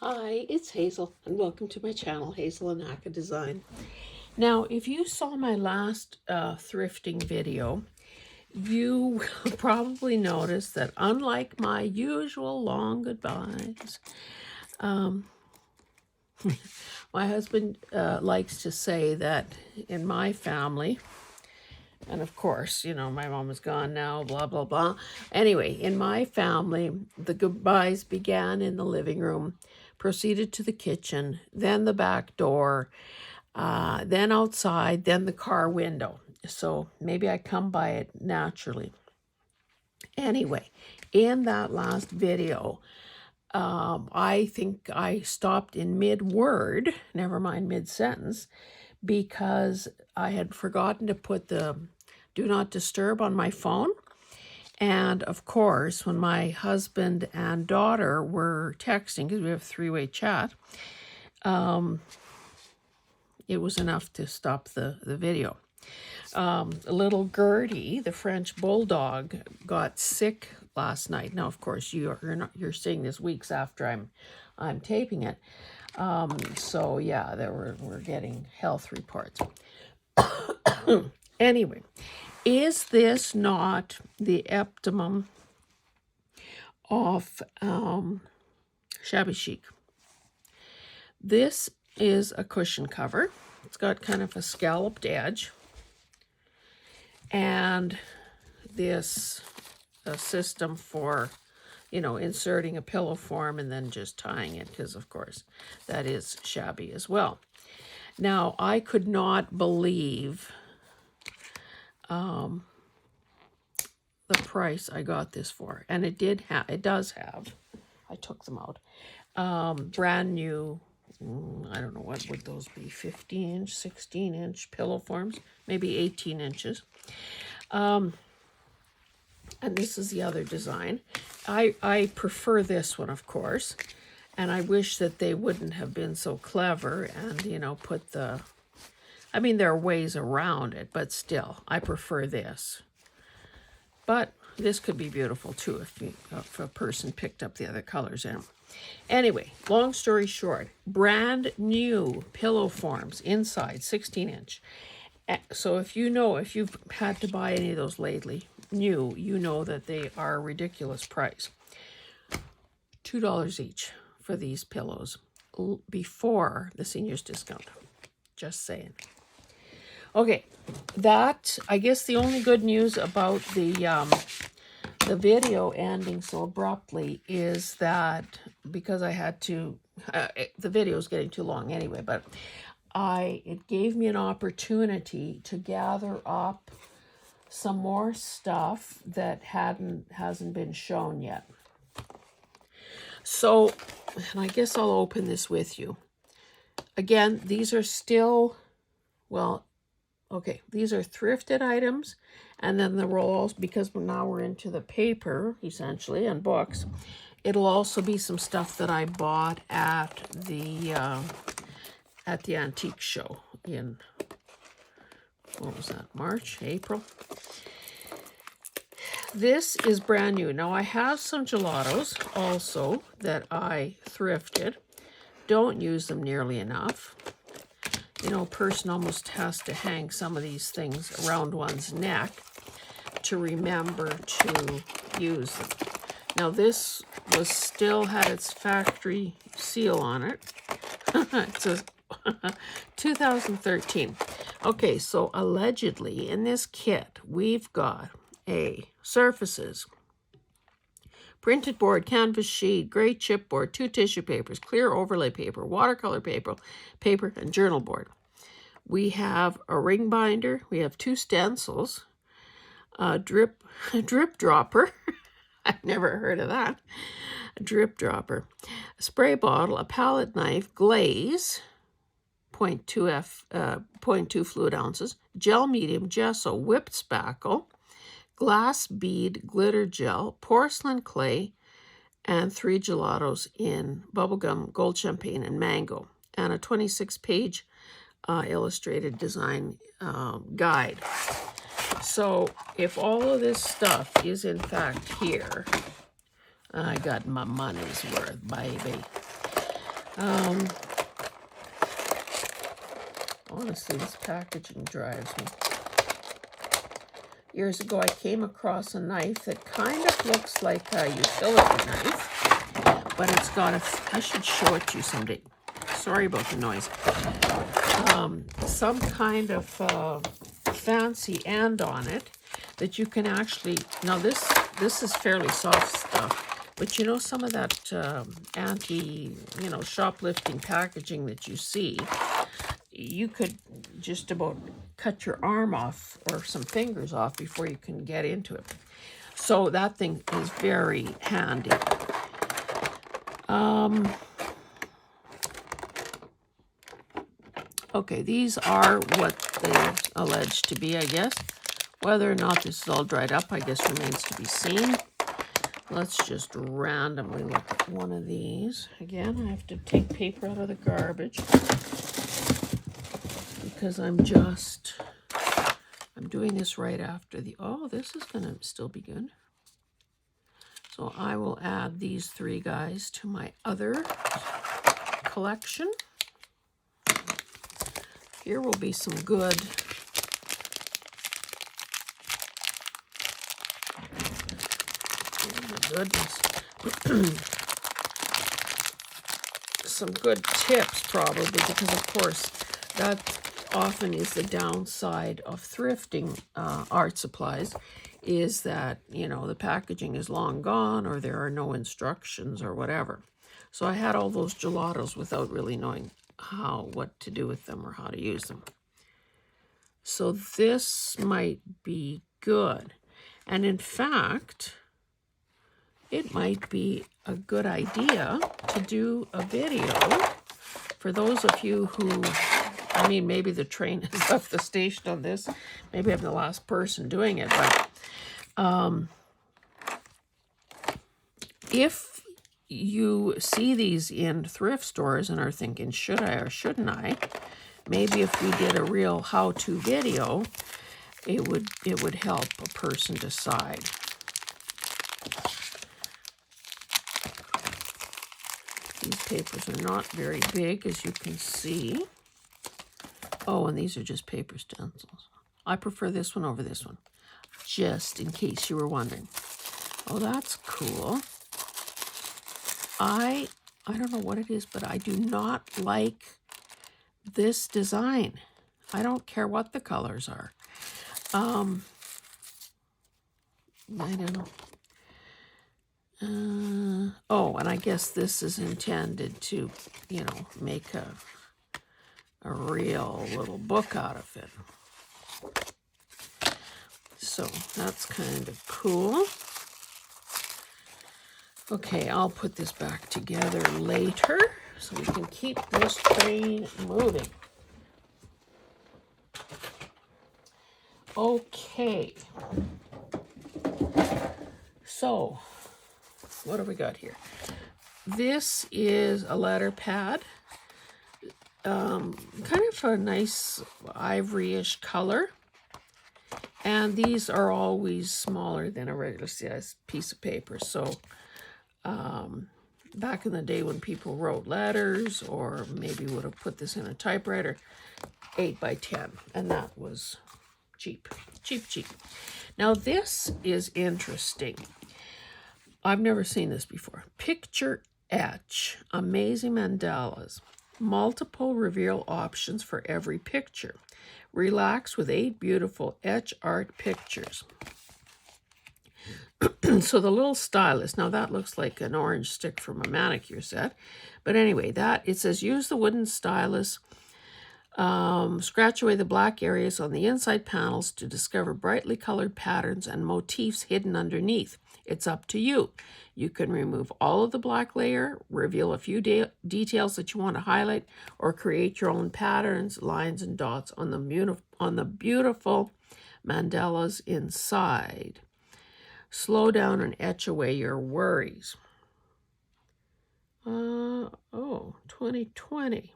Hi, it's Hazel, and welcome to my channel, Hazel and Aka Design. Now, if you saw my last thrifting video, you will probably notice that unlike my usual long goodbyes, my husband likes to say that in my family, and of course, you know, my mom is gone now, blah, blah, blah. Anyway, in my family, the goodbyes began in the living room, proceeded to the kitchen, then the back door, then outside, then the car window. So maybe I come by it naturally. Anyway, in that last video, I think I stopped in mid-word, never mind mid-sentence, because I had forgotten to put the do not disturb on my phone. And of course, when my husband and daughter were texting, because we have three-way chat, it was enough to stop the video. Little Gertie, the French bulldog, got sick last night. Now, of course, you're seeing this weeks after I'm taping it. So yeah, we're getting health reports. Anyway, is this not the epitome of shabby chic? This is a cushion cover. It's got kind of a scalloped edge. And this system for, you know, inserting a pillow form and then just tying it, because of course that is shabby as well. Now, I could not believe the price I got this for, and it does have, I took them out, brand new, I don't know, what would those be, 15-inch, 16-inch pillow forms, maybe 18 inches. And this is the other design. I prefer this one, of course, and I wish that they wouldn't have been so clever and, you know, put the, I mean, there are ways around it, but still, I prefer this. But this could be beautiful too if a person picked up the other colors in them. Anyway, long story short, brand new pillow forms inside, 16-inch. So if you've had to buy any of those lately, new, you know that they are a ridiculous price. $2 each for these pillows before the seniors discount. Just saying. Okay, that, I guess the only good news about the video ending so abruptly is that, because I had to, the video is getting too long anyway, but it gave me an opportunity to gather up some more stuff that hasn't been shown yet. So, and I guess I'll open this with you. Again, these are still, well, okay, these are thrifted items, and then the rolls, because now we're into the paper, essentially, and books. It'll also be some stuff that I bought at the antique show in, what was that, March, April? This is brand new. Now, I have some gelatos also that I thrifted. Don't use them nearly enough. You know, a person almost has to hang some of these things around one's neck to remember to use them. Now, this still had its factory seal on it. It says 2013. Okay, so allegedly in this kit, we've got surfaces, printed board, canvas sheet, gray chipboard, 2 tissue papers, clear overlay paper, watercolor paper, and journal board. We have a ring binder. We have 2 stencils, a drip dropper. I've never heard of that. A drip dropper, a spray bottle, a palette knife, glaze, 0.2 fluid ounces, gel medium, gesso, whipped spackle, glass bead, glitter gel, porcelain clay, and 3 gelatos in bubblegum, gold champagne, and mango, and a 26-page illustrated design guide. So if all of this stuff is in fact here, I got my money's worth, baby. Honestly, this packaging drives me. Years ago, I came across a knife that kind of looks like a utility knife, but it's got a, I should show it to you someday. Sorry about the noise. Some kind of fancy end on it that you can actually, now this is fairly soft stuff, but you know some of that shoplifting packaging that you see, you could just about cut your arm off or some fingers off before you can get into it. So that thing is very handy. Okay, these are what they're alleged to be, I guess. Whether or not this is all dried up, I guess, remains to be seen. Let's just randomly look at one of these. Again, I have to take paper out of the garbage because I'm doing this right after the, oh, this is going to still be good. So I will add these three guys to my other collection. Here will be some good goodness. Some good tips probably, because of course that often is the downside of thrifting art supplies, is that, you know, the packaging is long gone or there are no instructions or whatever. So I had all those gelatos without really knowing what to do with them or how to use them. So this might be good. And in fact, it might be a good idea to do a video for those of you who, I mean, maybe the train has left the station on this. Maybe I'm the last person doing it, but if you see these in thrift stores and are thinking, should I or shouldn't I? Maybe if we did a real how-to video, it would help a person decide. These papers are not very big, as you can see. Oh, and these are just paper stencils. I prefer this one over this one, just in case you were wondering. Oh, that's cool. I don't know what it is, but I do not like this design. I don't care what the colors are. I don't know. Oh, and I guess this is intended to, you know, make a real little book out of it. So that's kind of cool. Okay, I'll put this back together later so we can keep this train moving. Okay. So, what have we got here? This is a letter pad. Kind of a nice ivory-ish color. And these are always smaller than a regular size piece of paper. So, back in the day when people wrote letters or maybe would have put this in a typewriter, 8 by 10. And that was cheap. Cheap. Now, this is interesting. I've never seen this before. Picture etch, amazing mandalas, multiple reveal options for every picture. Relax with 8 beautiful etch art pictures. So the little stylus, now that looks like an orange stick from a manicure set. But anyway, it says use the wooden stylus, scratch away the black areas on the inside panels to discover brightly colored patterns and motifs hidden underneath. It's up to you. You can remove all of the black layer, reveal a few details that you want to highlight, or create your own patterns, lines, and dots on the beautiful mandalas inside. Slow down and etch away your worries. 2020.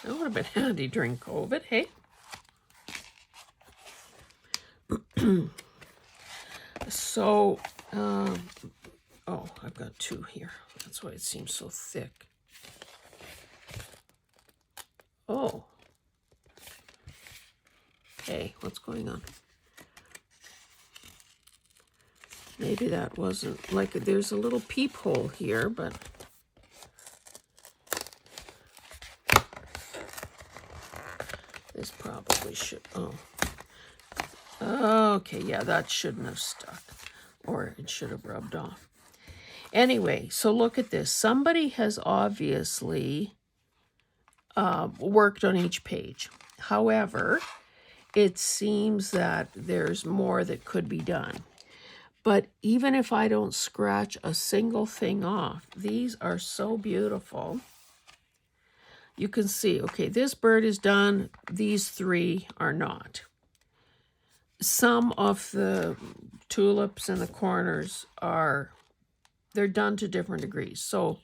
That would have been handy during COVID, hey? So, oh, I've got 2 here. That's why it seems so thick. Oh. Hey, what's going on? Maybe that wasn't, like, there's a little peephole here, but this probably should, oh. Okay, yeah, that shouldn't have stuck, or it should have rubbed off. Anyway, so look at this. Somebody has obviously worked on each page. However, it seems that there's more that could be done. But even if I don't scratch a single thing off, these are so beautiful. You can see, okay, this bird is done. These three are not. Some of the tulips in the corners are, they're done to different degrees. So,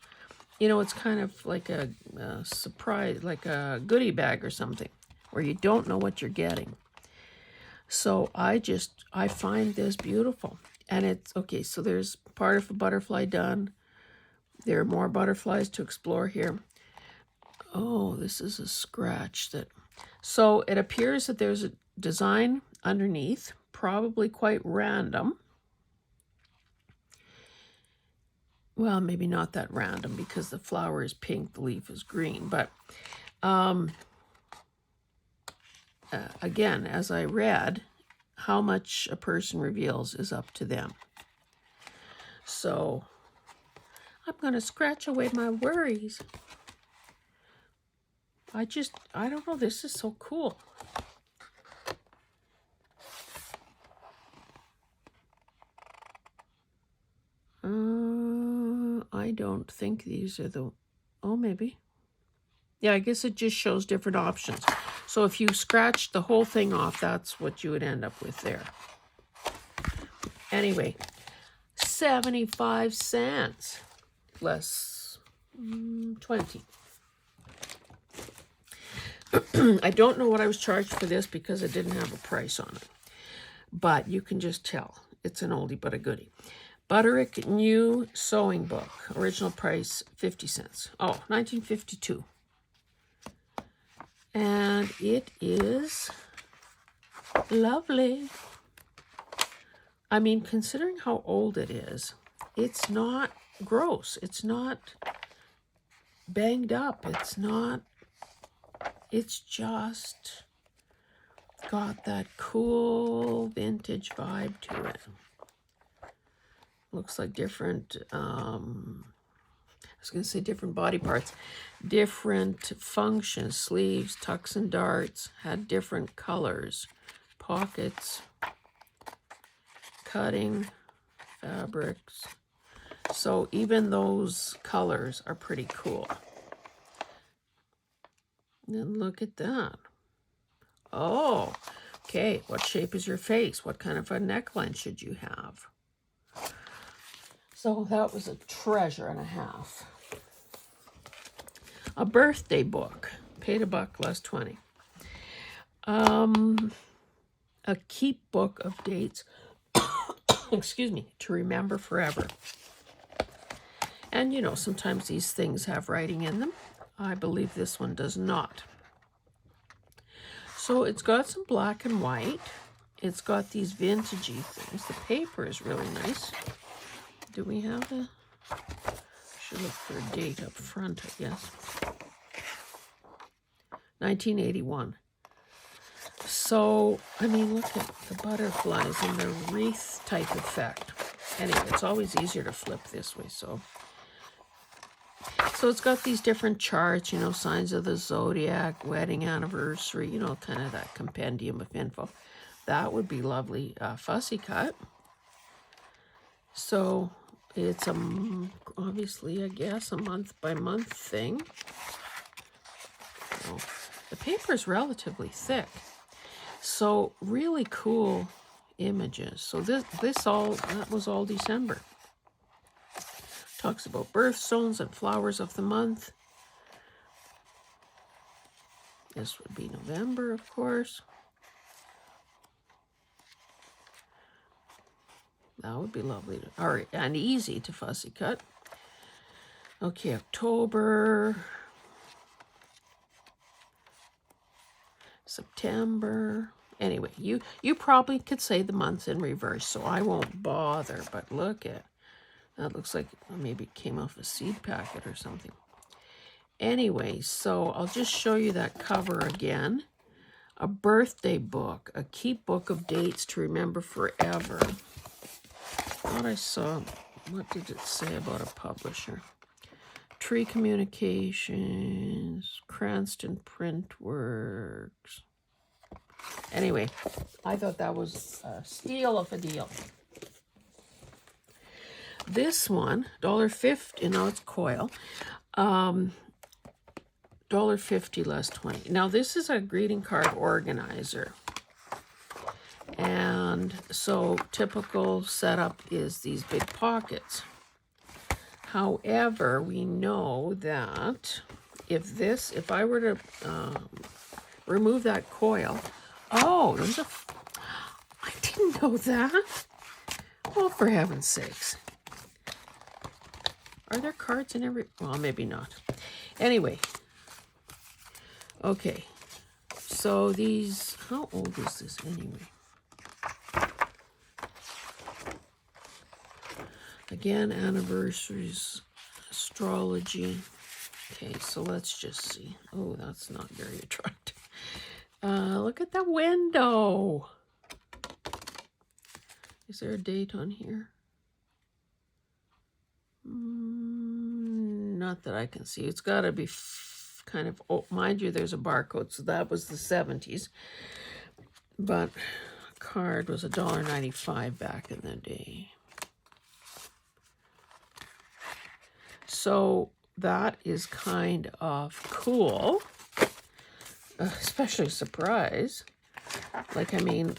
you know, it's kind of like a surprise, like a goodie bag or something, where you don't know what you're getting. So I find this beautiful. And it's, okay, so there's part of a butterfly done. There are more butterflies to explore here. Oh, this is a scratch that, so it appears that there's a design underneath, probably quite random. Well, maybe not that random because the flower is pink, the leaf is green. But again, as I read, how much a person reveals is up to them. So I'm going to scratch away my worries. I don't know, this is so cool. I don't think these are the, oh, maybe. Yeah, I guess it just shows different options. So if you scratch the whole thing off, that's what you would end up with there. Anyway, 75 cents less 20. I don't know what I was charged for this because it didn't have a price on it. But you can just tell. It's an oldie but a goodie. Butterick New Sewing Book. Original price 50 cents. Oh, 1952. And it is lovely. I mean, considering how old it is, it's not gross. It's not banged up. It's not, it's just got that cool vintage vibe to it. Looks like different, I was going to say different body parts, different functions, sleeves, tucks and darts, had different colors, pockets, cutting, fabrics. So even those colors are pretty cool. And look at that. Oh, okay. What shape is your face? What kind of a neckline should you have? So that was a treasure and a half. A birthday book. Paid $1 less 20. A keep book of dates. Excuse me, to remember forever. And you know, sometimes these things have writing in them. I believe this one does not. So it's got some black and white. It's got these vintagey things. The paper is really nice. Do we have a, should look for a date up front, I guess. 1981. So, I mean, look at the butterflies and the wreath type effect. Anyway, it's always easier to flip this way, so it's got these different charts, you know, signs of the zodiac, wedding anniversary, you know, kind of that compendium of info. That would be lovely. Fussy cut. So it's obviously, I guess, a month by month thing. So the paper is relatively thick. So really cool images. So that was all December. Talks about birthstones and flowers of the month. This would be November, of course. That would be lovely, and easy to fussy cut. Okay, October. September. Anyway, you probably could say the months in reverse, so I won't bother. But look at that. Looks like maybe it came off a seed packet or something. Anyway, so I'll just show you that cover again. A birthday book, a keep book of dates to remember forever. Thought I saw, what did it say about a publisher? Tree Communications, Cranston Printworks. Anyway, I thought that was a steal of a deal. This one, $1.50, you know, it's coil. $1.50 less 20. Now this is a greeting card organizer. And so typical setup is these big pockets. However, we know that if I were to remove that coil, oh, there's a, I didn't know that. Oh, for heaven's sakes. Are there cards in every, well, maybe not. Anyway, okay, so these, how old is this anyway? Again, anniversaries, astrology. Okay, so let's just see. Oh, that's not very attractive. Look at the window. Is there a date on here? Not that I can see. It's got to be kind of, oh, mind you, there's a barcode, so that was the 70s. But a card was $1.95 back in the day. So that is kind of cool, especially a surprise. Like, I mean,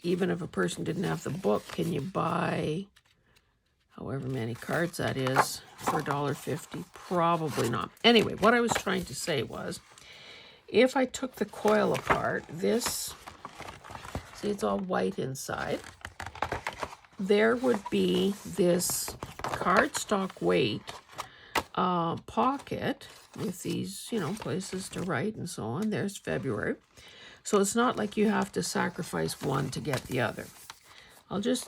even if a person didn't have the book, can you buy however many cards that is for $1.50? Probably not. Anyway, what I was trying to say was, if I took the coil apart, this, see, it's all white inside. There would be this cardstock weight pocket with these, you know, places to write and so on. There's February. So it's not like you have to sacrifice one to get the other. I'll just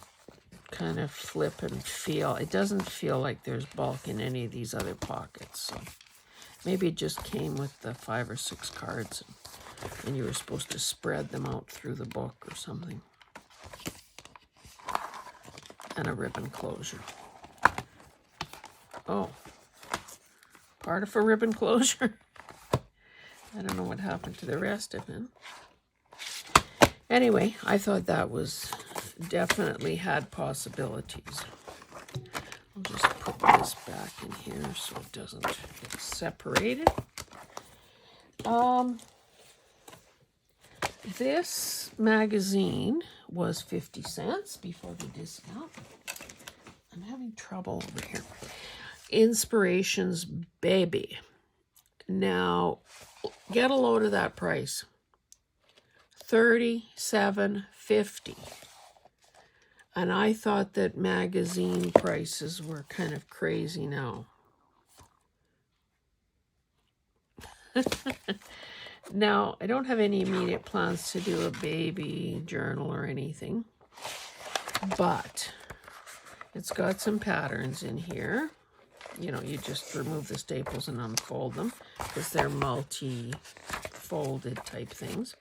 kind of flip and feel. It doesn't feel like there's bulk in any of these other pockets. So maybe it just came with the 5 or 6 cards and you were supposed to spread them out through the book or something. And a ribbon closure. Oh. Part of a ribbon closure. I don't know what happened to the rest of it. Anyway, I thought that was definitely had possibilities. I'll just put this back in here so it doesn't get separated. This magazine was 50 cents before the discount. I'm having trouble over here. Inspirations Baby. Now, get a load of that price. $37.50. And I thought that magazine prices were kind of crazy now. Now, I don't have any immediate plans to do a baby journal or anything, but it's got some patterns in here. You know, you just remove the staples and unfold them because they're multi-folded type things.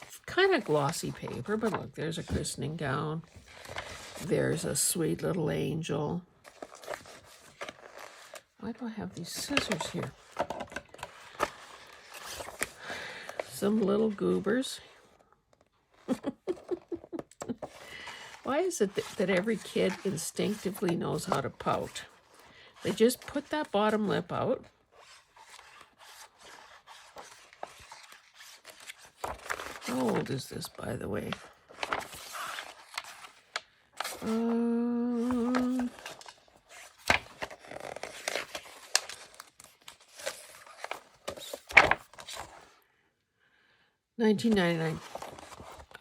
It's kind of glossy paper, but look, there's a christening gown. There's a sweet little angel. Why do I have these scissors here? Some little goobers. Why is it that every kid instinctively knows how to pout? They just put that bottom lip out. How old is this, by the way? $19.99.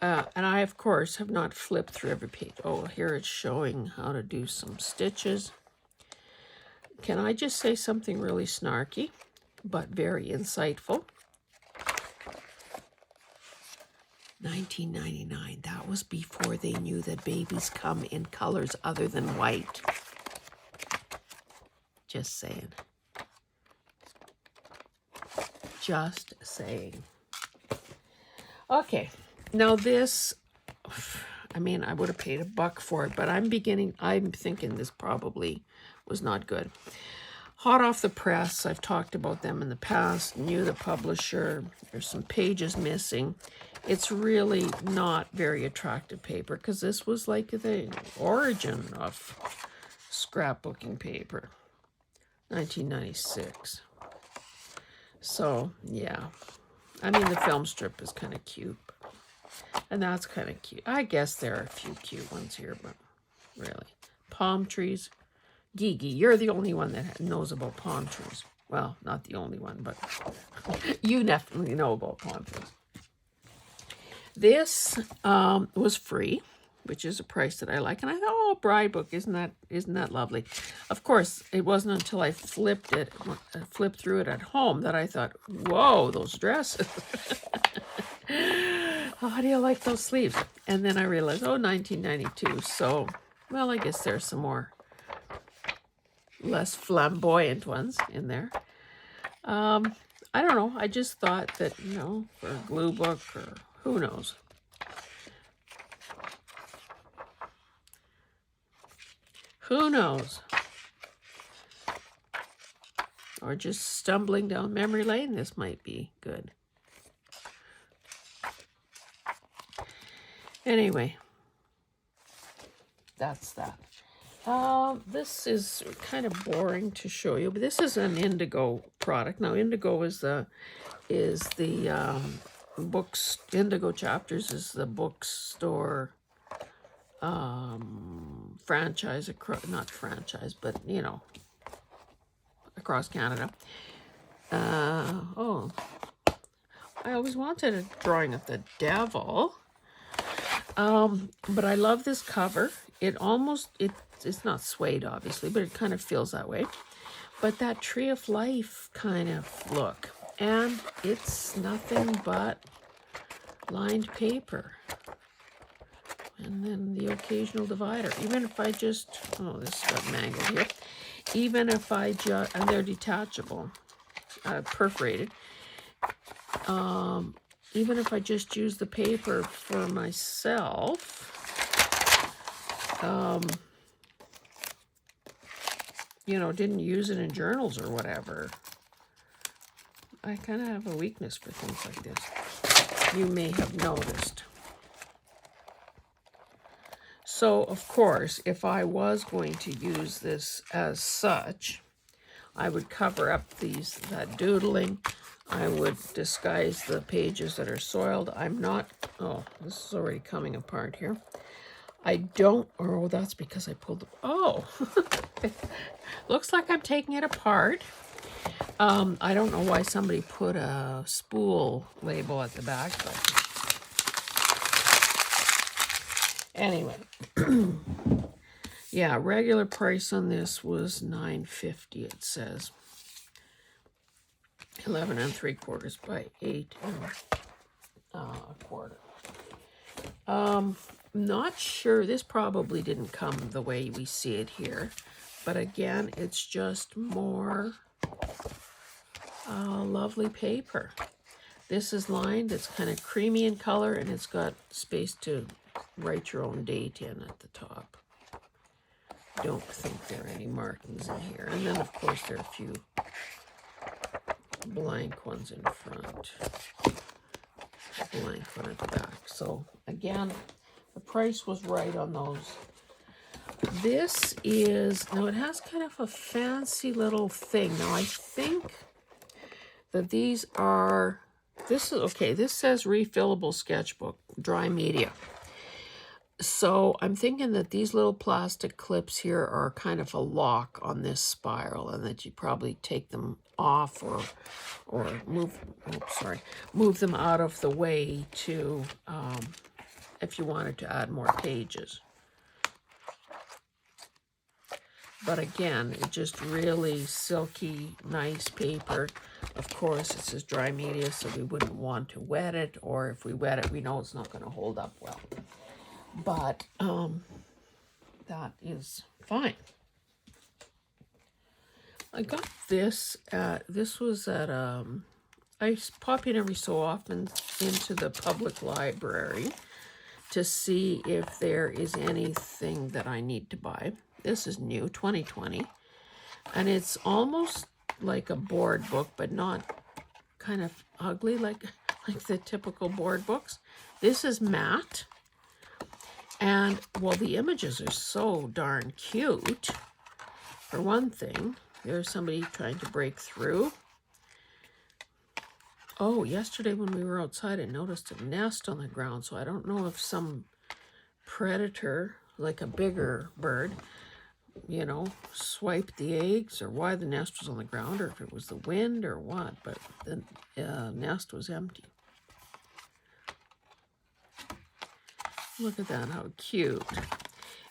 And I, of course, have not flipped through every page. Oh, here it's showing how to do some stitches. Can I just say something really snarky, but very insightful? $19.99. That was before they knew that babies come in colors other than white. Just saying. Just saying. Okay, now this, I mean, I would have paid $1 for it, but I'm thinking this probably was not good. Hot off the press, I've talked about them in the past, knew the publisher, there's some pages missing. It's really not very attractive paper, because this was like the origin of scrapbooking paper, 1996. So, yeah. I mean, the film strip is kind of cute. And that's kind of cute. I guess there are a few cute ones here, but really. Palm trees. Gigi, you're the only one that knows about palm trees. Well, not the only one, but you definitely know about palm trees. This was free, which is a price that I like. And I thought, oh, bride book, isn't that lovely? Of course, it wasn't until I flipped through it at home that I thought, whoa, those dresses. How do you like those sleeves? And then I realized, oh, 1992. So, well, I guess there's some more less flamboyant ones in there. I don't know. I just thought that, you know, for a glue book or who knows. Who knows? Or just stumbling down memory lane, this might be good. Anyway, that's that. This is kind of boring to show you, but this is an Indigo product. Now, Indigo is the books. Indigo Chapters is the bookstore franchise, not franchise, but you know, across Canada. Oh, I always wanted a drawing of the devil. But I love this cover. It's not suede, obviously, but it kind of feels that way. But that Tree of Life kind of look. And it's nothing but lined paper. And then the occasional divider. Even if I just, oh, this got mangled here. Even if I just, and they're detachable, perforated. Even if I just use the paper for myself, you know, didn't use it in journals or whatever, I kind of have a weakness for things like this. You may have noticed. So, of course, if I was going to use this as such, I would cover up that doodling. I would disguise the pages that are soiled. I'm not, oh, this is already coming apart here. I don't, oh, that's because I pulled the, oh, looks like I'm taking it apart. I don't know why somebody put a spool label at the back, but anyway. Yeah, regular price on this was $9.50, it says. 11 3/4 by 8 1/4. Not sure, this probably didn't come the way we see it here, but again, it's just more lovely paper. This is lined, it's kind of creamy in color, and it's got space to write your own date in at the top. Don't think there are any markings in here. And then, of course, there are a few blank ones in front, blank one at the back. So again, the price was right on those. This is, now it has kind of a fancy little thing. Now I think that these are, this is, okay, this says refillable sketchbook, dry media. So I'm thinking that these little plastic clips here are kind of a lock on this spiral, and that you probably take them off or move, move them out of the way to, if you wanted to add more pages. But again, it just really silky, nice paper. Of course, it says dry media, so we wouldn't want to wet it, or if we wet it, we know it's not going to hold up well. But that is fine. I got this this was at, I pop in every so often into the public library to see if there is anything that I need to buy. This is new, 2020, and it's almost like a board book, but not kind of ugly like the typical board books. This is matte, and well, the images are so darn cute. For one thing, there's somebody trying to break through. Oh, yesterday when we were outside, I noticed a nest on the ground, so I don't know if some predator, like a bigger bird, you know, swiped the eggs, or why the nest was on the ground, or if it was the wind or what, but the nest was empty. Look at that, how cute.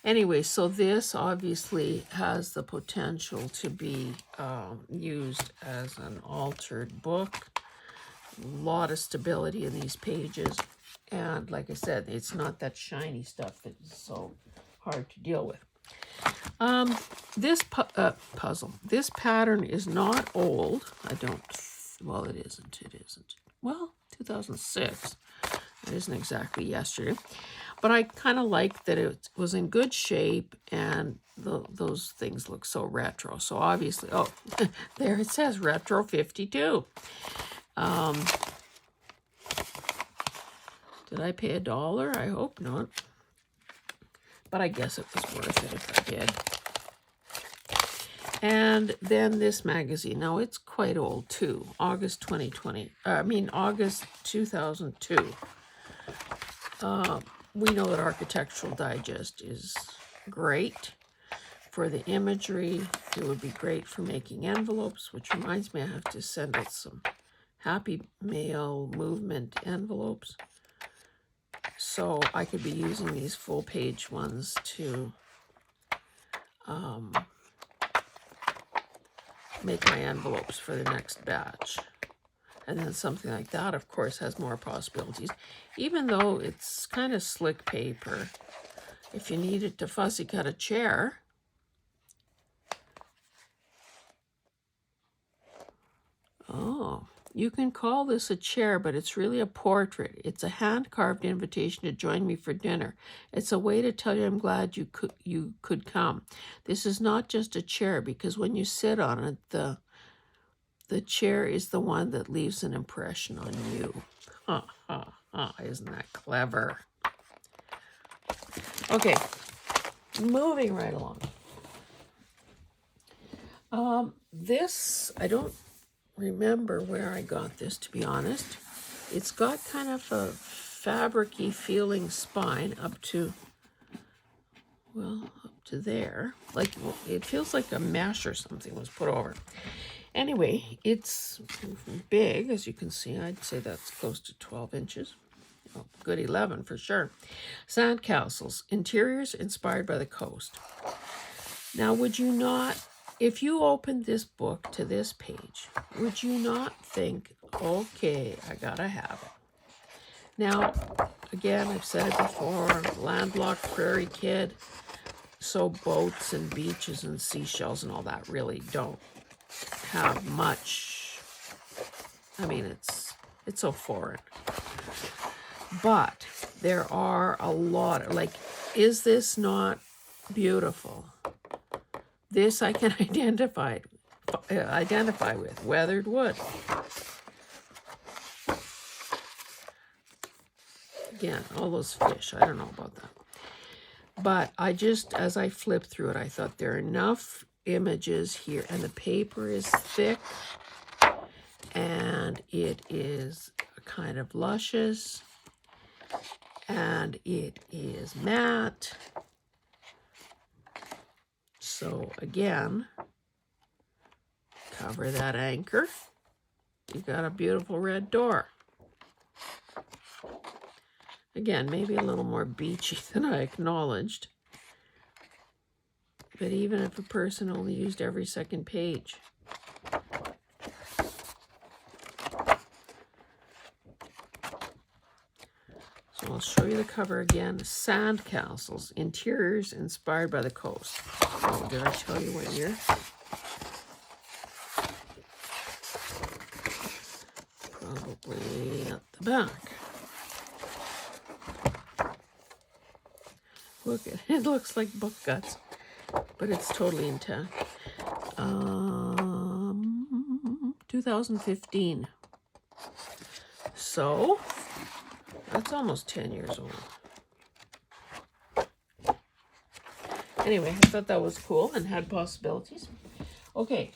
Anyway, so this obviously has the potential to be used as an altered book. A lot of stability in these pages, and like I said, it's not that shiny stuff that is so hard to deal with. This this pattern is not old. Well, it isn't. Well, 2006. It isn't exactly yesterday, but I kind of like that it was in good shape, and those things look so retro. So obviously, oh, there it says retro 52. Did I pay $1? I hope not. But I guess it was worth it if I did. And then this magazine. Now, it's quite old, too. August 2002. We know that Architectural Digest is great for the imagery. It would be great for making envelopes, which reminds me I have to send out some Happy Mail movement envelopes. So I could be using these full page ones to make my envelopes for the next batch. And then something like that, of course, has more possibilities. Even though it's kind of slick paper, if you needed to fussy cut a chair, oh, you can call this a chair, but it's really a portrait. It's a hand-carved invitation to join me for dinner. It's a way to tell you I'm glad you could come. This is not just a chair, because when you sit on it, the chair is the one that leaves an impression on you. Isn't that clever? Okay, moving right along. This, I don't remember where I got this, to be honest. It's got kind of a fabric-y feeling spine up to there. Like, it feels like a mesh or something was put over. Anyway, it's big, as you can see. I'd say that's close to 12 inches. Oh, good 11 for sure. Sandcastles, interiors inspired by the coast. Now, would you not, if you opened this book to this page, would you not think, okay, I gotta have it? Now, again, I've said it before, landlocked prairie kid, so boats and beaches and seashells and all that really don't have much. I mean, it's so foreign. But there are a lot, like, is this not beautiful? This I can identify with, weathered wood. Again, all those fish, I don't know about that. But I just, as I flipped through it, I thought there are enough images here, and the paper is thick, and it is kind of luscious, and it is matte. So again, cover that anchor. You've got a beautiful red door. Again, maybe a little more beachy than I acknowledged. But even if a person only used every second page. So I'll show you the cover again. Sandcastles, interiors inspired by the coast. Oh, did I tell you what year? Probably at the back. Look, it looks like book guts, but it's totally intact. 2015. So that's almost 10 years old. Anyway, I thought that was cool and had possibilities. Okay,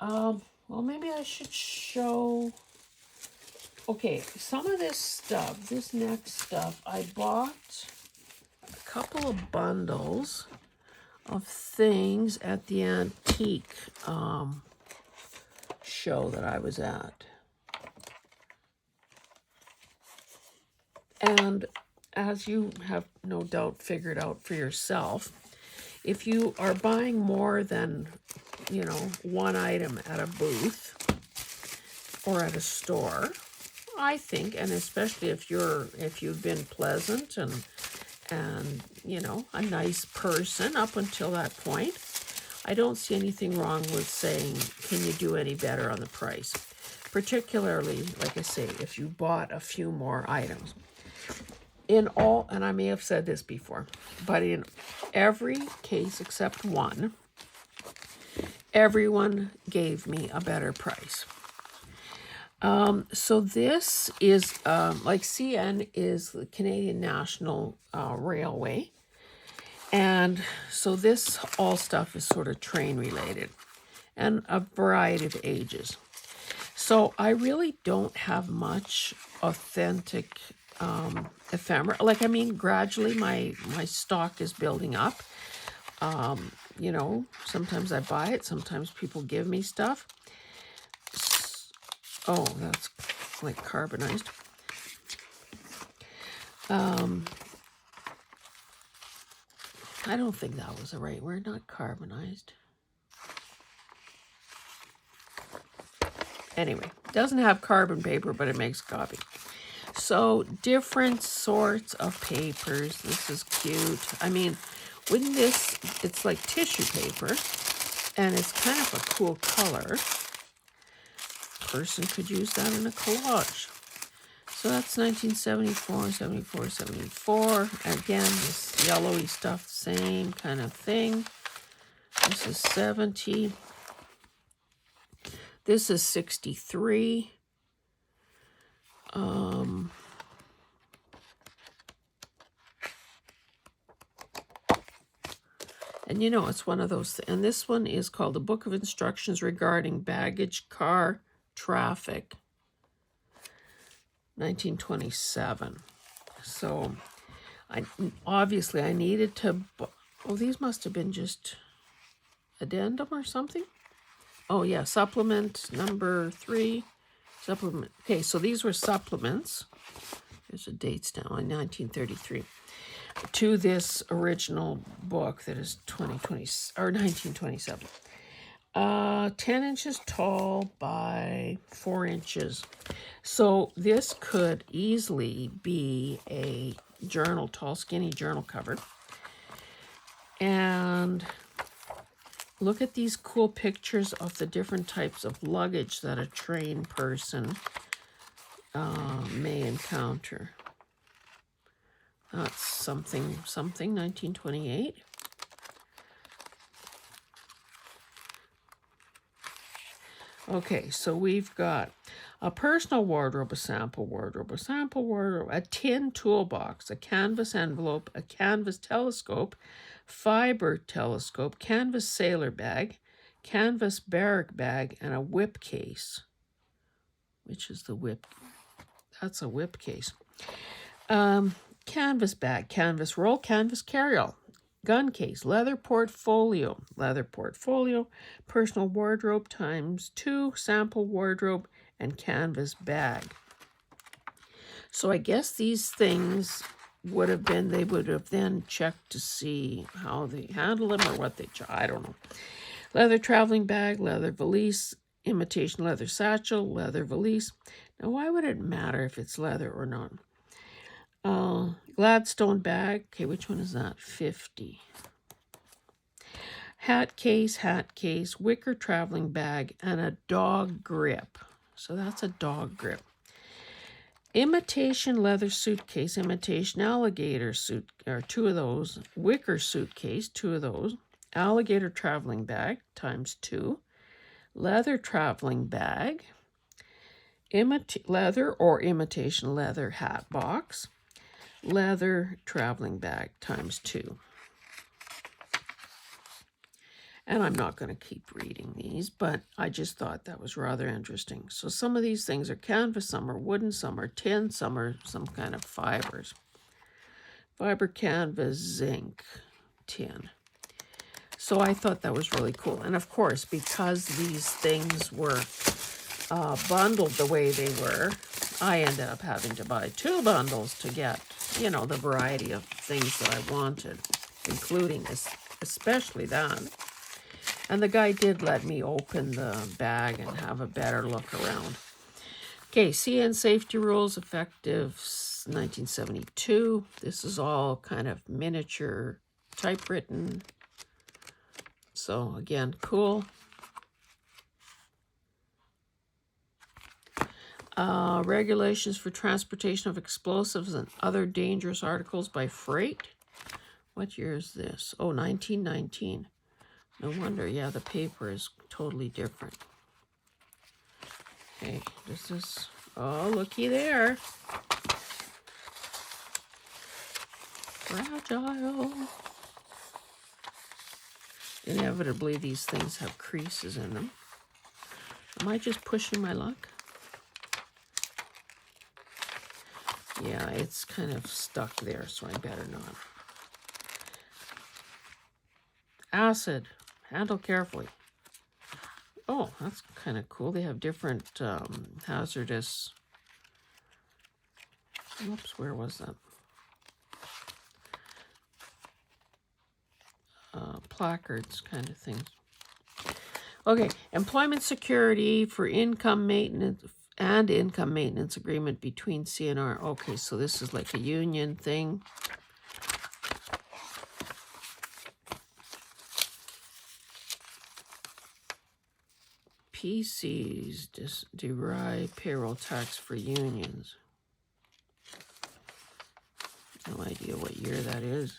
well, maybe I should show. Okay, some of this stuff, this next stuff, I bought a couple of bundles of things at the antique show that I was at. And as you have no doubt figured out for yourself, if you are buying more than, you know, one item at a booth or at a store, I think, and especially if you've been pleasant and you know, a nice person up until that point, I don't see anything wrong with saying, can you do any better on the price? Particularly, like I say, if you bought a few more items. In all, and I may have said this before, but in every case except one, everyone gave me a better price. So this is, like CN is the Canadian National Railway. And so this all stuff is sort of train related and a variety of ages. So I really don't have much authentic ephemera. Like, I mean, gradually my stock is building up. You know, sometimes I buy it, sometimes people give me stuff. Oh, that's like carbonized. I don't think that was the right word, not carbonized. Anyway, doesn't have carbon paper, but it makes copy. So different sorts of papers. This is cute. I mean, wouldn't this, it's like tissue paper, and it's kind of a cool color. Person could use that in a collage. So that's 1974, 74, 74. Again, this yellowy stuff, same kind of thing. This is 70. This is 63. And you know, it's one of those, and this one is called The Book of Instructions Regarding Baggage Car Traffic, 1927. So obviously I needed to, oh, these must have been just addendum or something. Oh yeah, supplement number 3, supplement. Okay, so these were supplements. There's the dates now, in 1933, to this original book that is 2020 or 1927. 10 inches tall by 4 inches. So this could easily be a journal, tall, skinny journal cover. And look at these cool pictures of the different types of luggage that a trained person may encounter. That's something, 1928. Okay, so we've got a personal wardrobe, a sample wardrobe, a tin toolbox, a canvas envelope, a canvas telescope, fiber telescope, canvas sailor bag, canvas barrack bag, and a whip case. Which is the whip? That's a whip case. Canvas bag, canvas roll, canvas carryall, gun case, leather portfolio, personal wardrobe ×2, sample wardrobe, and canvas bag. So I guess these things would have been, they would have then checked to see how they handle them or what they, I don't know. Leather traveling bag, leather valise, imitation leather satchel, leather valise. Now, why would it matter if it's leather or not? Gladstone bag. Okay, which one is that? 50. Hat case, wicker traveling bag, and a dog grip. So that's a dog grip. Imitation leather suitcase, imitation alligator suit, or 2 of those. Wicker suitcase, 2 of those. Alligator traveling bag, times 2. Leather traveling bag. Leather or imitation leather hat box. Leather traveling bag, times 2. And I'm not going to keep reading these, but I just thought that was rather interesting. So some of these things are canvas, some are wooden, some are tin, some are some kind of fibers. Fiber, canvas, zinc, tin. So I thought that was really cool. And of course, because these things were bundled the way they were, I ended up having to buy 2 bundles to get, you know, the variety of things that I wanted, including especially that. And the guy did let me open the bag and have a better look around. Okay, CN safety rules effective 1972. This is all kind of miniature typewritten. So again, cool. Regulations for transportation of explosives and other dangerous articles by freight. What year is this? Oh, 1919. No wonder, yeah, the paper is totally different. Okay, this is, oh, looky there. Fragile. Inevitably, these things have creases in them. Am I just pushing my luck? Yeah, it's kind of stuck there, so I better not. Acid. Handle carefully. Oh, that's kind of cool. They have different hazardous... Oops, where was that? Placards kind of things. Okay, employment security for income maintenance and income maintenance agreement between CNR. Okay, so this is like a union thing. PCs derive payroll tax for unions. No idea what year that is.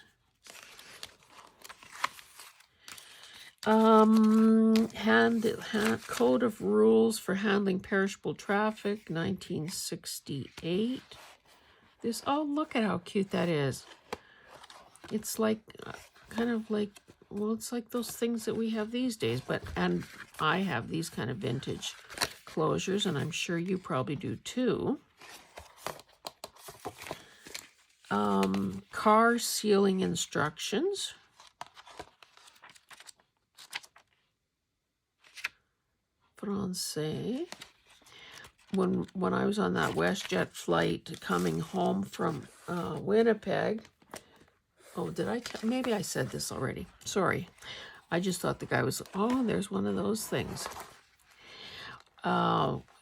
Code of rules for handling perishable traffic, 1968. This, oh, look at how cute that is. It's like, kind of like, well, it's like those things that we have these days, and I have these kind of vintage closures, and I'm sure you probably do too. Car sealing instructions. Francais. When I was on that WestJet flight coming home from Winnipeg, oh, did I? Maybe I said this already. Sorry. I just thought the guy was, oh, there's one of those things.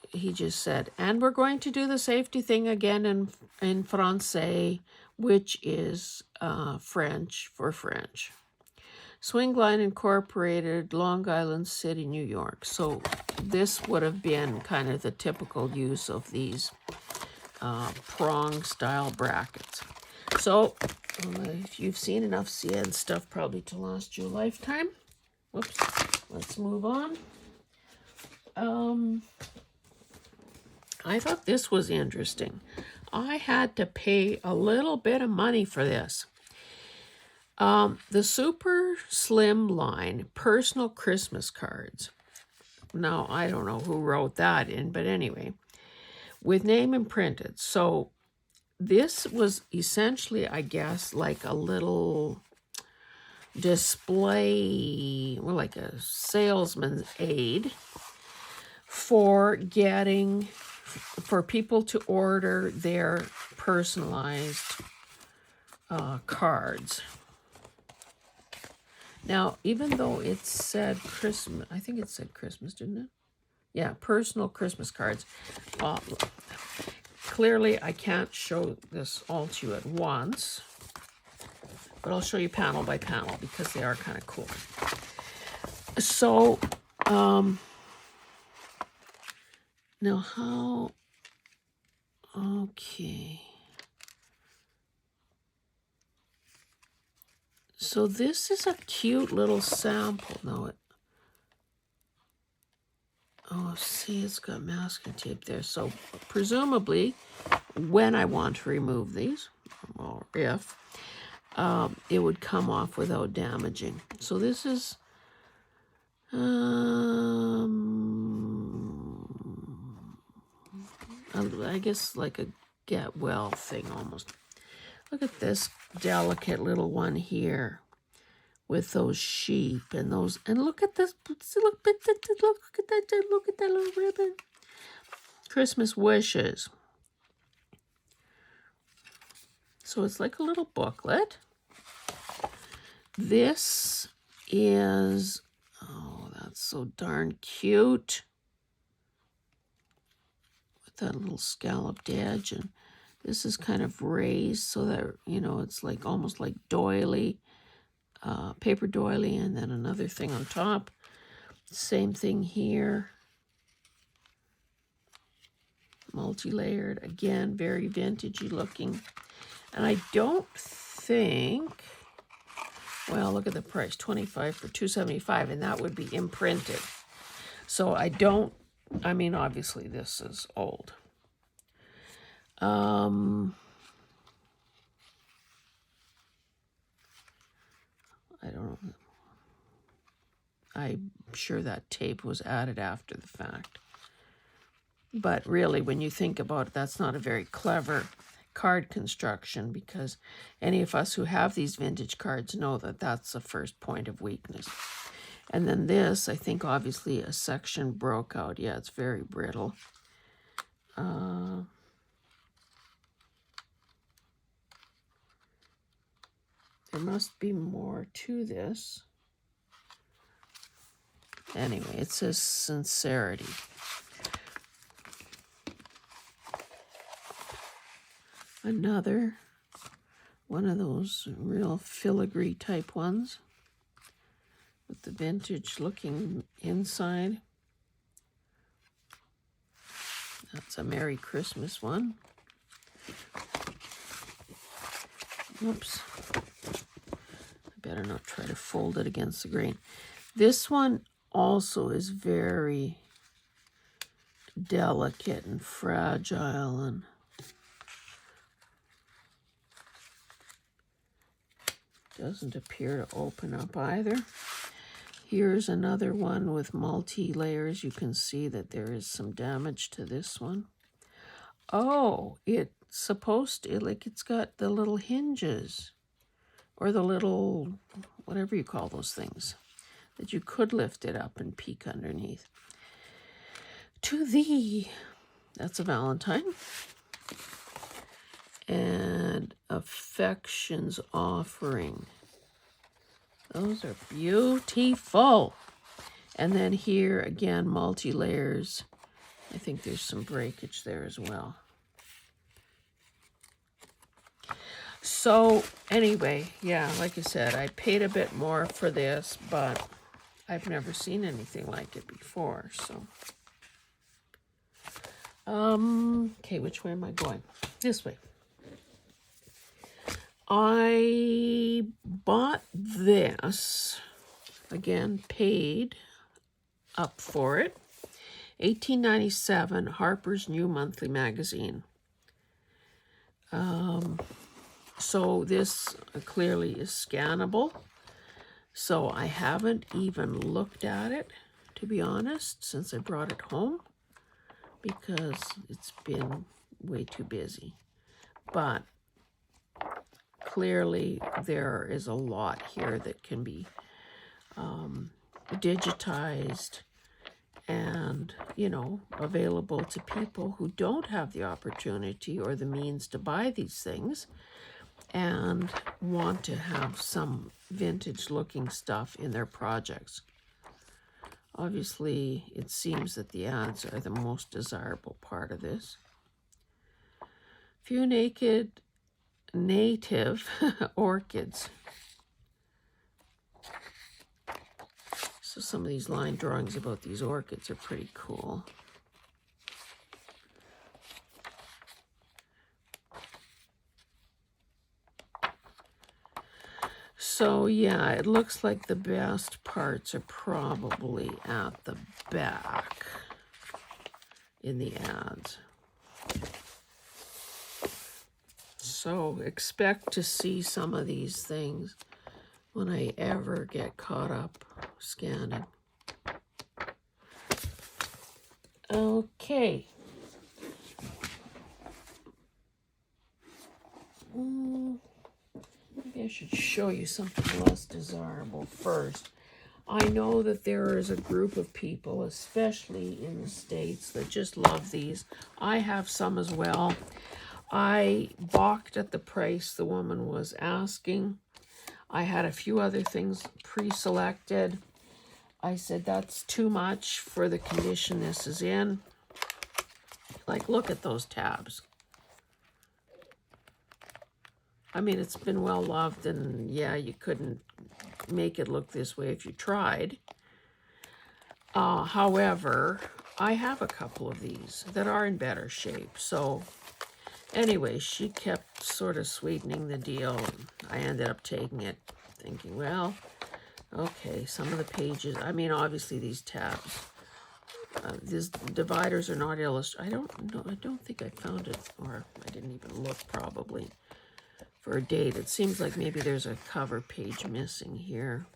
He just said, and we're going to do the safety thing again in Francais, which is French for French. Swing Line Incorporated, Long Island City, New York. So this would have been kind of the typical use of these prong-style brackets. So if you've seen enough CN stuff probably to last you a lifetime. Whoops. Let's move on. I thought this was interesting. I had to pay a little bit of money for this. The Super Slim Line personal Christmas cards. Now, I don't know who wrote that in, but anyway, with name imprinted. So this was essentially, I guess, like a little display, well, like a salesman's aid for people to order their personalized cards. Now, even though it said Christmas, I think it said Christmas, didn't it? Yeah, personal Christmas cards. Clearly, I can't show this all to you at once, but I'll show you panel by panel because they are kind of cool. So, now how, okay. So this is a cute little sample. No, oh, see, it's got masking tape there. So presumably, when I want to remove these, or if, it would come off without damaging. So this is, I guess like a get well thing almost. Look at this delicate little one here with those sheep and those, and look at this, look at that little ribbon. Christmas wishes. So it's like a little booklet. This is, oh, that's so darn cute. With that little scalloped edge, and this is kind of raised so that, you know, it's like almost like doily, paper doily, and then another thing on top. Same thing here. Multi-layered, again, very vintagey looking. And I don't think, well, look at the price, $25 for $2.75, and that would be imprinted. So I don't, I mean, obviously this is old. I don't know. I'm sure that tape was added after the fact. But really, when you think about it, that's not a very clever card construction, because any of us who have these vintage cards know that that's the first point of weakness. And then this, I think obviously a section broke out. Yeah, it's very brittle. There must be more to this. Anyway, it says sincerity. Another one of those real filigree type ones with the vintage looking inside. That's a Merry Christmas one. Oops. I better not try to fold it against the grain. This one also is very delicate and fragile, and doesn't appear to open up either. Here's another one with multi-layers. You can see that there is some damage to this one. Oh, it's supposed to, like, it's got the little hinges, or the little, whatever you call those things, that you could lift it up and peek underneath. To thee, that's a Valentine. And Affection's Offering. Those are beautiful. And then here again, multi-layers. I think there's some breakage there as well. So anyway, yeah, like I said, I paid a bit more for this, but I've never seen anything like it before. So, okay, which way am I going? This way. I bought this, again, paid up for it, $18.97, Harper's New Monthly Magazine. So this clearly is scannable. So I haven't even looked at it, to be honest, since I brought it home, because it's been way too busy. But clearly there is a lot here that can be digitized and, you know, available to people who don't have the opportunity or the means to buy these things. and want to have some vintage looking stuff in their projects. Obviously, it seems that the ads are the most desirable part of this. Few native orchids. So some of these line drawings about these orchids are pretty cool. So yeah, it looks like the best parts are probably at the back in the ads. So expect to see some of these things when I ever get caught up scanning. Okay. Maybe I should show you something less desirable first. I know that there is a group of people, especially in the States, that just love these. I have some as well. I balked at the price the woman was asking. I had a few other things pre-selected. I said, that's too much for the condition this is in. Like, look at those tabs. I mean, it's been well loved, and yeah, you couldn't make it look this way if you tried. However, I have a couple of these that are in better shape. So anyway, she kept sort of sweetening the deal. And I ended up taking it, thinking, well, okay, some of the pages, I mean, obviously these tabs, these dividers are not illustrated. I don't know, I don't think I found it, or I didn't even look probably for a date. It seems like maybe there's a cover page missing here.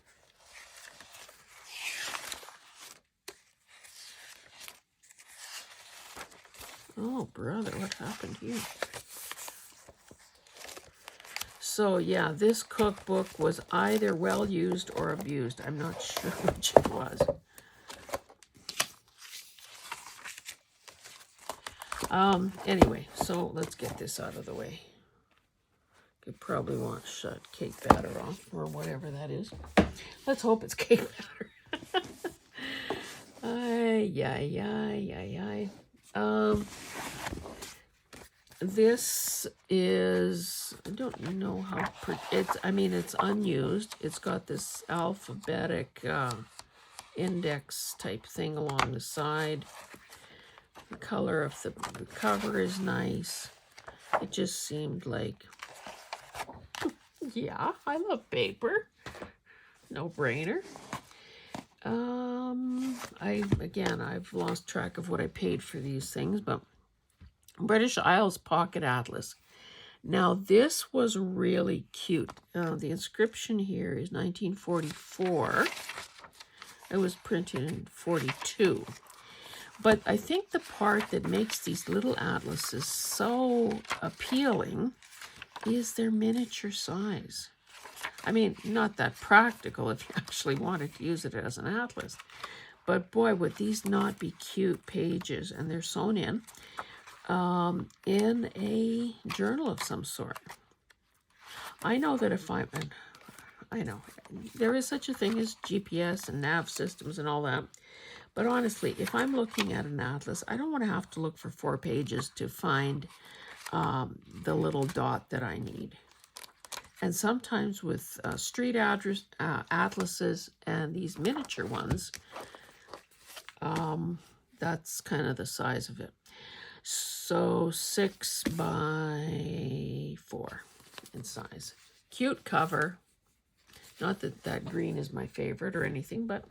Oh, brother, what happened here? So, yeah, this cookbook was either well used or abused. I'm not sure which it was. Anyway, so let's get this out of the way. You probably want to shut cake batter off, or whatever that is. Let's hope it's cake batter. This is, I don't know how, I mean, it's unused. It's got this alphabetic index type thing along the side. The color of the cover is nice. It just seemed like, yeah, I love paper. No brainer. I've lost track of what I paid for these things, but British Isles Pocket Atlas. Now, this was really cute. The inscription here is 1944. It was printed in 42. But I think the part that makes these little atlases so appealing is their miniature size. I mean, not that practical if you actually wanted to use it as an atlas. But boy, would these not be cute pages. And they're sewn in a journal of some sort. I know that if I know, there is such a thing as GPS and nav systems and all that. But honestly, if I'm looking at an atlas, I don't want to have to look for 4 pages to find the little dot that I need. And sometimes with street address atlases and these miniature ones, that's kind of the size of it. So 6 by 4 in size. Cute cover. Not that that green is my favorite or anything, but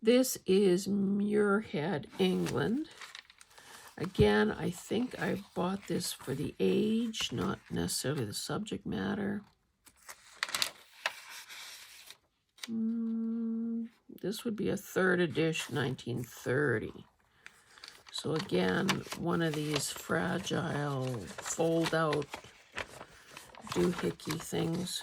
this is Muirhead, England. Again, I think I bought this for the age, not necessarily the subject matter. This would be a 3rd edition, 1930. So again, one of these fragile, fold-out doohickey things.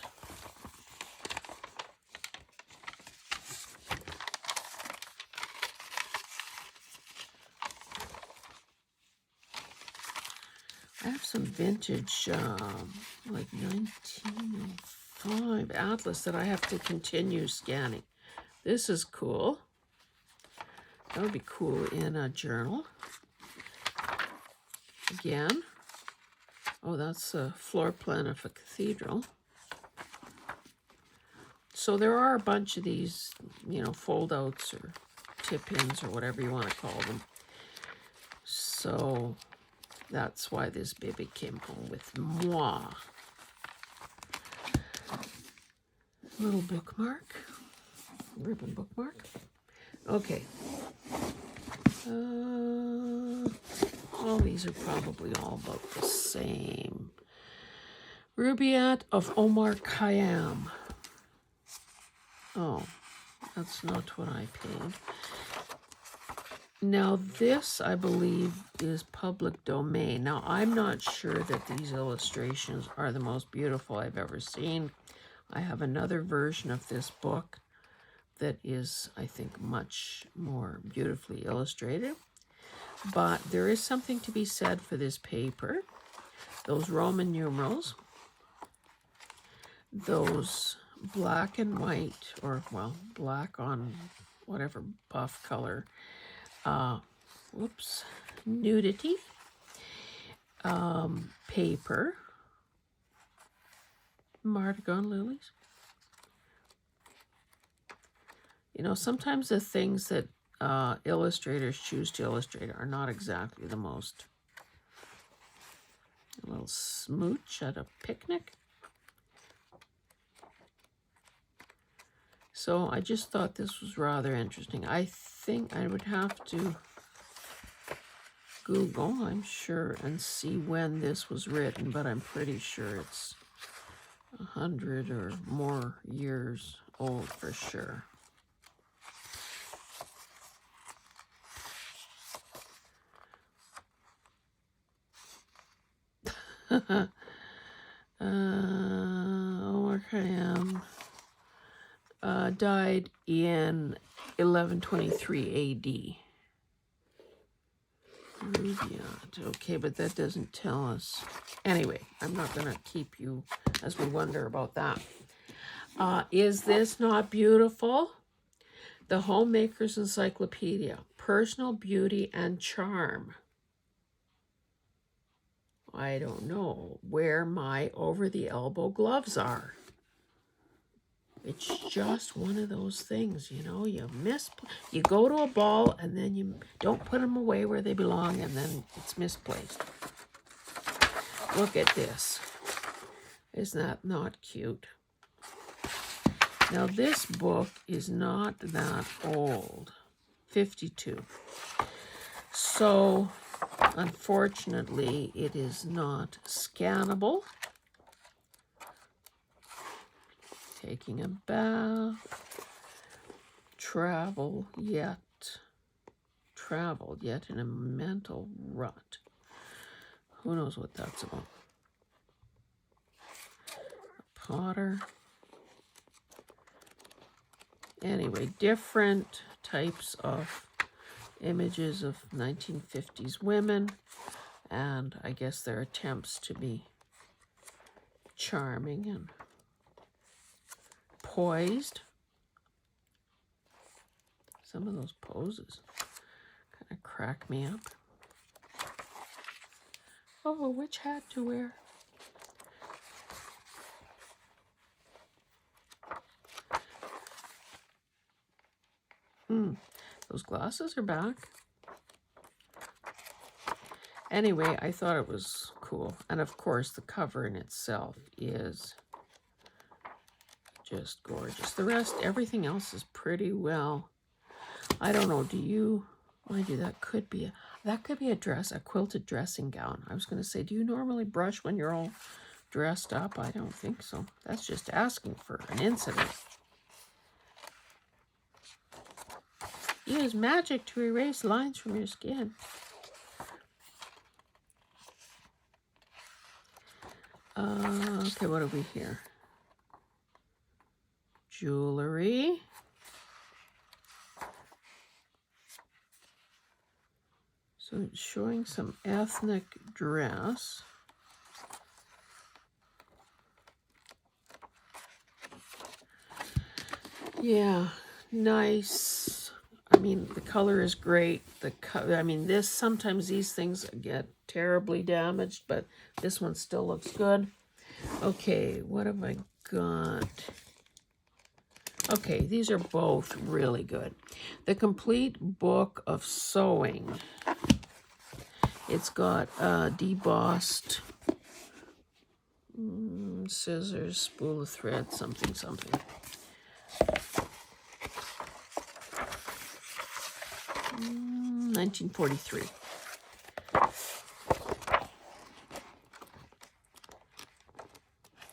I have some vintage, like 1905 atlas that I have to continue scanning. This is cool. That would be cool in a journal. Again. Oh, that's a floor plan of a cathedral. So there are a bunch of these, you know, fold-outs or tip-ins or whatever you want to call them. So that's why this baby came home with moi. Little bookmark. Ribbon bookmark. Okay. All these are probably all about the same. Rubaiyat of Omar Khayyam. Oh, that's not what I paid. Now this, I believe, is public domain. Now I'm not sure that these illustrations are the most beautiful I've ever seen. I have another version of this book that is, I think, much more beautifully illustrated. But there is something to be said for this paper. Those Roman numerals, those black and white, or, well, black on whatever buff color, nudity, paper, martagon lilies. You know, sometimes the things that illustrators choose to illustrate are not exactly the most. A little smooch at a picnic. So I just thought this was rather interesting. I think I would have to Google, I'm sure, and see when this was written, but I'm pretty sure it's 100 or more years old for sure. Omar Khayyam died in 1123 AD. Rubaiyat. Okay, but that doesn't tell us. Anyway, I'm not going to keep you as we wonder about that. Is this not beautiful? The Homemaker's Encyclopedia. Personal beauty and charm. I don't know where my over-the-elbow gloves are. It's just one of those things, you know, you go to a ball and then you don't put them away where they belong and then it's misplaced. Look at this. Isn't that not cute? Now this book is not that old, 52. So unfortunately it is not scannable. Taking a bath, traveled yet in a mental rut. Who knows what that's about? A Potter. Anyway, different types of images of 1950s women, and I guess their attempts to be charming and poised. Some of those poses kind of crack me up. Oh, which hat to wear? Those glasses are back. Anyway, I thought it was cool. And of course, the cover in itself is just gorgeous. The rest, everything else is pretty well. I don't know, do you, mind you, that could be a dress, a quilted dressing gown. I was going to say, do you normally brush when you're all dressed up? I don't think so. That's just asking for an incident. Use magic to erase lines from your skin. Okay, what are we here? Jewelry. So it's showing some ethnic dress. Yeah, nice. I mean, the color is great. I mean, sometimes these things get terribly damaged, but this one still looks good. Okay, what have I got? Okay, these are both really good. The Complete Book of Sewing. It's got debossed scissors, spool of thread, something. 1943.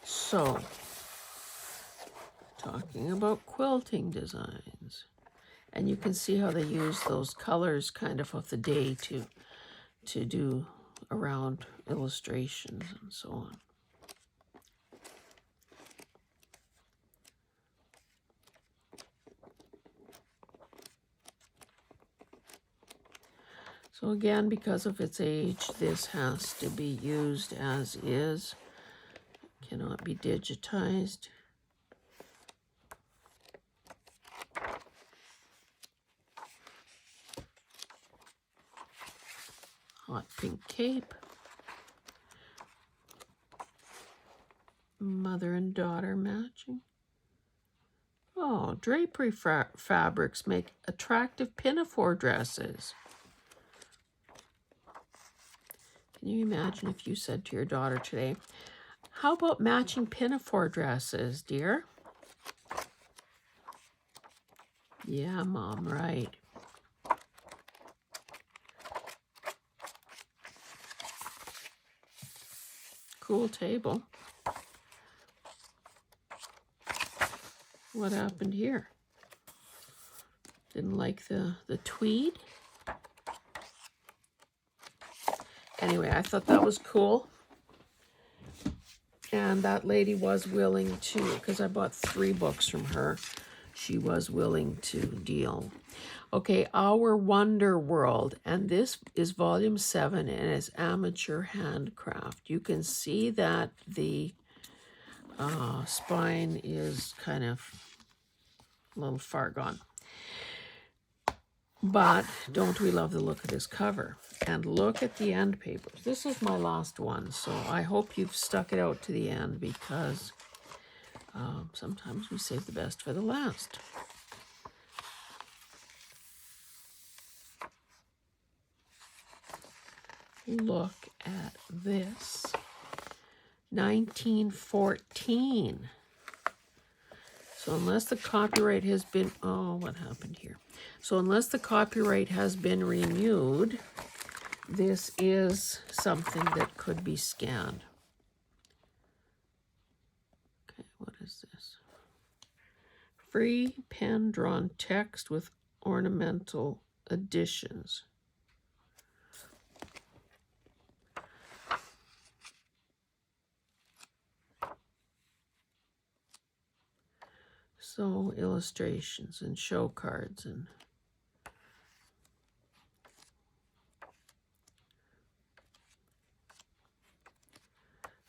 So, talking about quilting designs. And you can see how they use those colors kind of the day to do around illustrations and so on. So again, because of its age, this has to be used as is. Cannot be digitized. Hot pink cape. Mother and daughter matching. Oh, drapery fabrics make attractive pinafore dresses. Can you imagine if you said to your daughter today, how about matching pinafore dresses, dear? Yeah, Mom, right. Cool table. What happened here? Didn't like the tweed? Anyway, I thought that was cool. And that lady was willing to, because I bought 3 books from her, she was willing to deal. Okay, Our Wonder World, and this is volume 7 and it's amateur handcraft. You can see that the spine is kind of a little far gone. But don't we love the look of this cover? And look at the end papers. This is my last one, so I hope you've stuck it out to the end, because sometimes we save the best for the last. Look at this. 1914. So unless the copyright has been, oh, what happened here? So unless the copyright has been renewed, this is something that could be scanned. Okay, what is this? Free pen-drawn text with ornamental additions. So illustrations and show cards and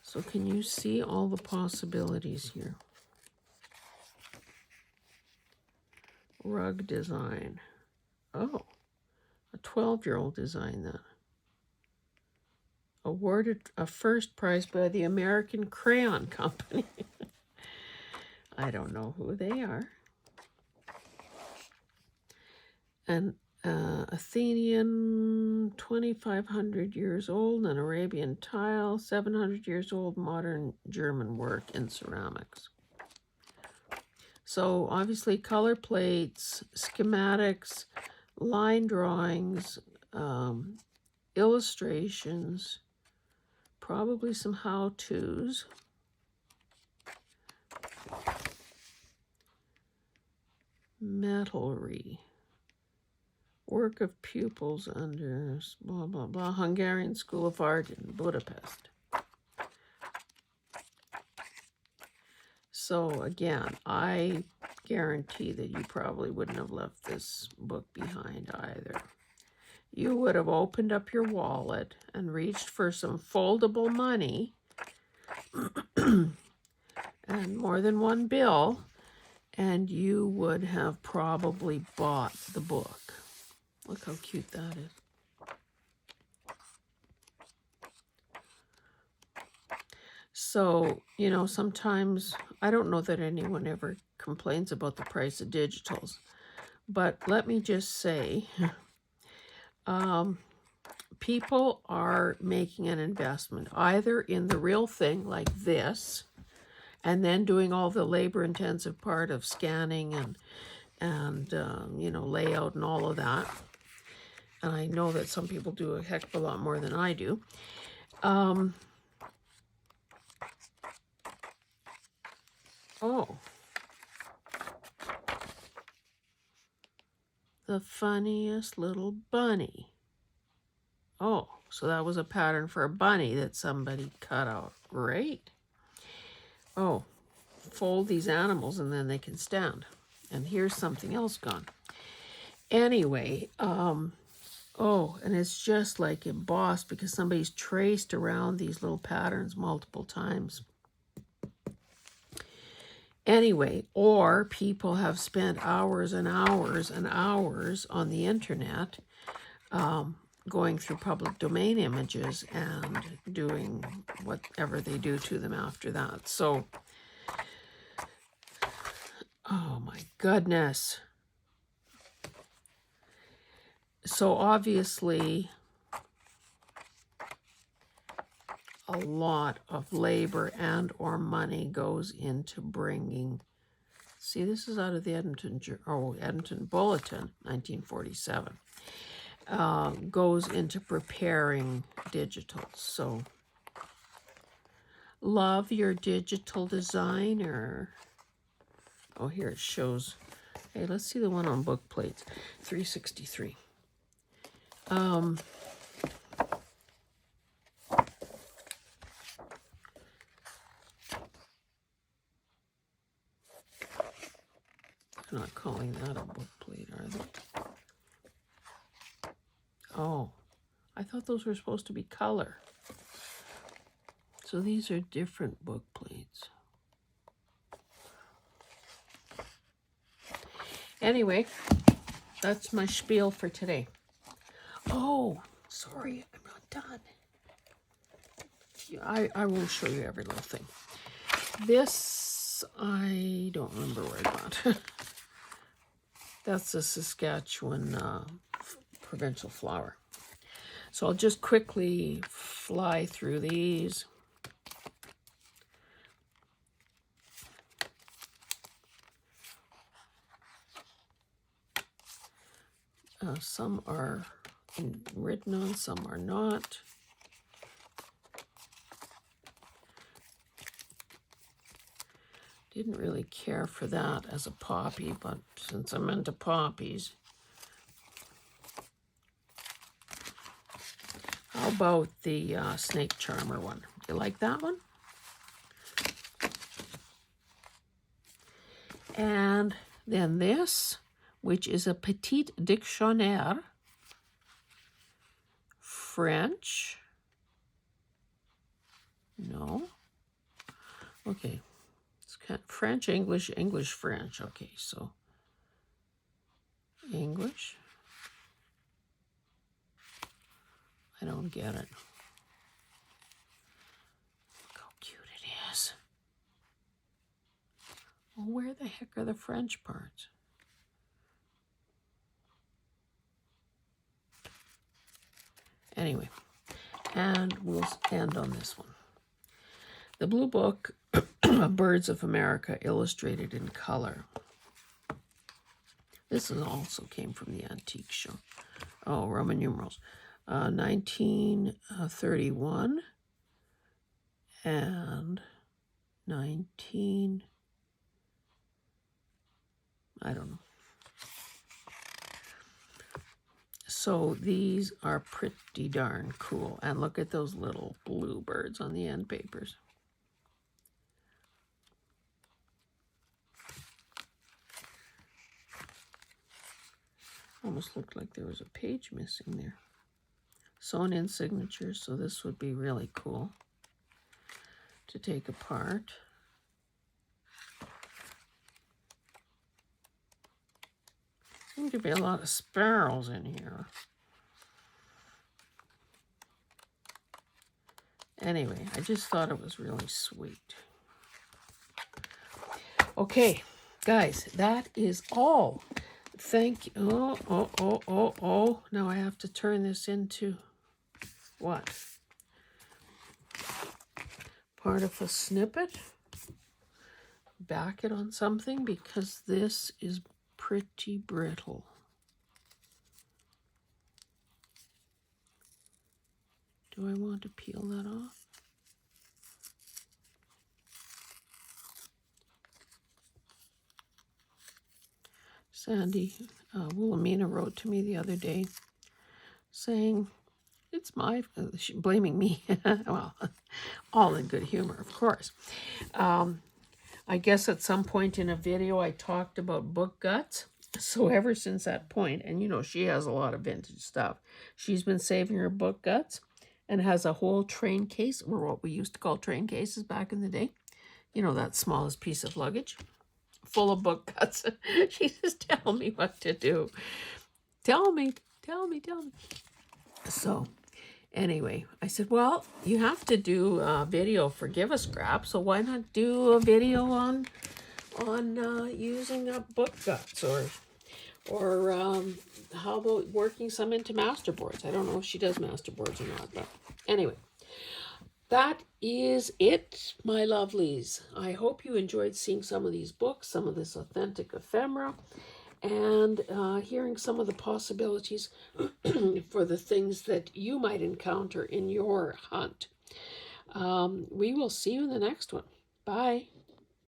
so can you see all the possibilities here? Rug design. Oh, a 12-year-old designed that. Awarded a first prize by the American Crayon Company. I don't know who they are. An Athenian, 2,500 years old, an Arabian tile, 700 years old, modern German work in ceramics. So obviously color plates, schematics, line drawings, illustrations, probably some how-tos. Metalry. Work of pupils under blah, blah, blah, Hungarian School of Art in Budapest. So again, I guarantee that you probably wouldn't have left this book behind either. You would have opened up your wallet and reached for some foldable money and more than one bill and you would have probably bought the book. Look how cute that is. So, you know, sometimes, I don't know that anyone ever complains about the price of digitals, but let me just say, people are making an investment either in the real thing like this, and then doing all the labor-intensive part of scanning and you know, layout and all of that. And I know that some people do a heck of a lot more than I do. Oh, the funniest little bunny. Oh, so that was a pattern for a bunny that somebody cut out. Great. Oh, fold these animals and then they can stand. And here's something else gone. Anyway, oh, and it's just like embossed because somebody's traced around these little patterns multiple times. Anyway, or people have spent hours and hours and hours on the internet going through public domain images and doing whatever they do to them after that. So, oh my goodness. So obviously, a lot of labor and or money goes into bringing, see, this is out of the Edmonton Bulletin, 1947, goes into preparing digitals. So love your digital designer. Oh, here it shows. Hey, let's see the one on book plates, 363. They're not calling that a book plate, are they? Oh, I thought those were supposed to be color. So these are different book plates. Anyway, that's my spiel for today. Oh, sorry, I'm not done. I won't show you every little thing. This, I don't remember where I got. That's a Saskatchewan provincial flower. So I'll just quickly fly through these. Some are written on, some are not. Didn't really care for that as a poppy, but since I'm into poppies. How about the snake charmer one? You like that one? And then this, which is a Petit Dictionnaire, French. No. Okay. It's kind of French, English, English, French. Okay, so English. I don't get it. Look how cute it is. Well, where the heck are the French parts? Anyway, and we'll end on this one. The Blue Book, Birds of America, illustrated in color. This is also came from the antique show. Oh, Roman numerals. 1931 and 19, I don't know. So these are pretty darn cool. And look at those little blue birds on the end papers. Almost looked like there was a page missing there. Sewn in signatures, so this would be really cool to take apart. Seem to be a lot of sparrows in here. Anyway, I just thought it was really sweet. Okay, guys, that is all. Thank you. Oh. Now I have to turn this into what? Part of a snippet. Back it on something because this is pretty brittle. Do I want to peel that off? Sandy, Wilhelmina wrote to me the other day saying, it's blaming me. Well, all in good humor, of course. I guess at some point in a video I talked about book guts. So ever since that point, and you know, she has a lot of vintage stuff. She's been saving her book guts and has a whole train case, or what we used to call train cases back in the day. You know, that smallest piece of luggage, full of book guts. She just tell me what to do. Tell me. So anyway, I said, well, you have to do a video for Give a Scrap, so why not do a video on using up book guts, or how about working some into masterboards? I don't know if she does masterboards or not, but anyway, that is it, my lovelies. I hope you enjoyed seeing some of these books, some of this authentic ephemera, and hearing some of the possibilities for the things that you might encounter in your hunt. We will see you in the next one. Bye.